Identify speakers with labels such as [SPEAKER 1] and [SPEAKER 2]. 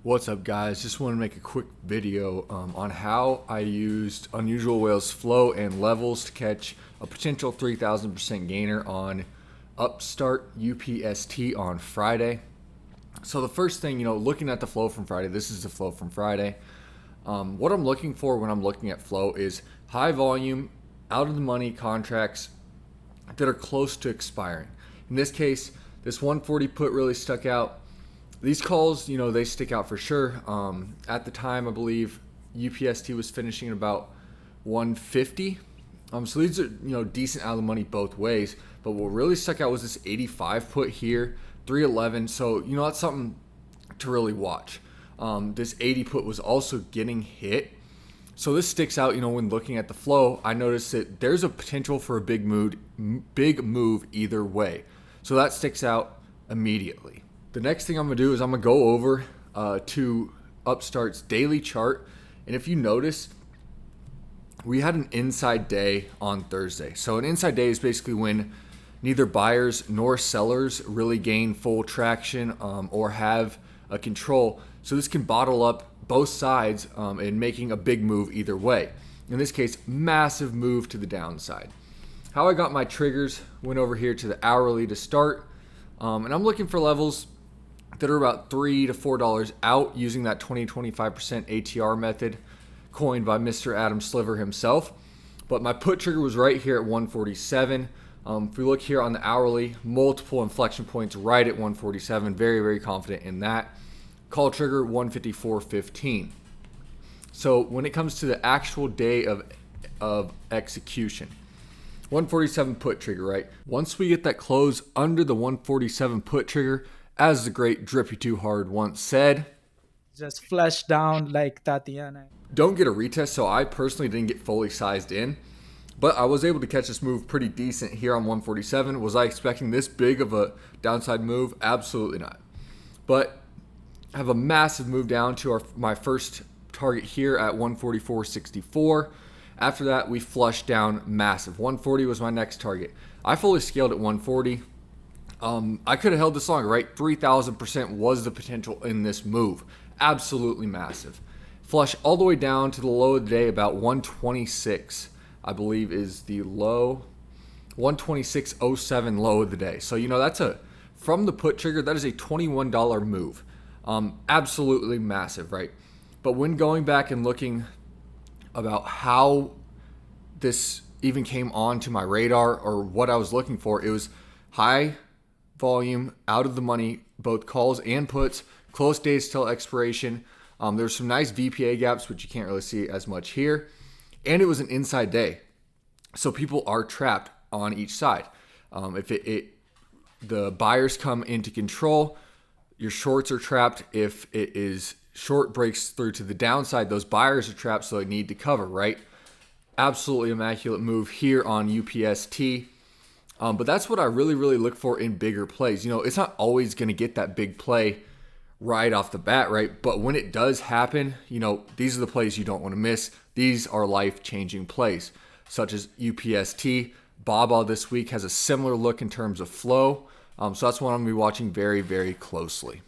[SPEAKER 1] What's up, guys? Just want to make a quick video on how I used Unusual Whale's flow and levels to catch a potential 3,000% gainer on Upstart UPST on Friday. So the first thing, looking at the flow from Friday, this is the flow from Friday. What I'm looking for when I'm looking at flow is high volume, out of the money contracts that are close to expiring. In this case, this 140 put really stuck out. These calls, they stick out for sure. At the time, I believe UPST was finishing at about 150. So these are, decent out of the money both ways. But what really stuck out was this 85 put here, 311. So, that's something to really watch. This 80 put was also getting hit. So this sticks out, when looking at the flow. I noticed that there's a potential for a big move either way. So that sticks out immediately. The next thing I'm going to do is I'm going to go over to Upstart's daily chart. And if you notice, we had an inside day on Thursday. So an inside day is basically when neither buyers nor sellers really gain full traction or have a control. So this can bottle up both sides in making a big move either way. In this case, massive move to the downside. How I got my triggers, went over here to the hourly to start. And I'm looking for levels that are about $3 to $4 out using that 20-25% ATR method coined by Mr. Adam Sliver himself. But my put trigger was right here at 147. If we look here on the hourly, multiple inflection points right at 147. Very, very confident in that. Call trigger 154.15. So when it comes to the actual day of execution, 147 put trigger, right? Once we get that close under the 147 put trigger, as the great Drippy Too Hard once said,
[SPEAKER 2] just flush down like Tatiana.
[SPEAKER 1] Don't get a retest. So I personally didn't get fully sized in, but I was able to catch this move pretty decent here on 147. Was I expecting this big of a downside move? Absolutely not. But I have a massive move down to my first target here at 144.64. After that, we flushed down massive. 140 was my next target. I fully scaled at 140. I could have held this longer, right? 3,000% was the potential in this move. Absolutely massive. Flush all the way down to the low of the day, about 126, I believe is the low. 126.07 low of the day. So, that's from the put trigger, that is a $21 move. Absolutely massive, right? But when going back and looking about how this even came onto my radar or what I was looking for, it was high volume, out of the money, both calls and puts, close days till expiration. There's some nice VPA gaps, which you can't really see as much here. And it was an inside day. So people are trapped on each side. If the buyers come into control, your shorts are trapped. If it is short breaks through to the downside, those buyers are trapped, so they need to cover, right? Absolutely immaculate move here on UPST. But that's what I really, really look for in bigger plays. It's not always going to get that big play right off the bat, right? But when it does happen, these are the plays you don't want to miss. These are life-changing plays, such as UPST. Baba this week has a similar look in terms of flow. So that's what I'm going to be watching very, very closely.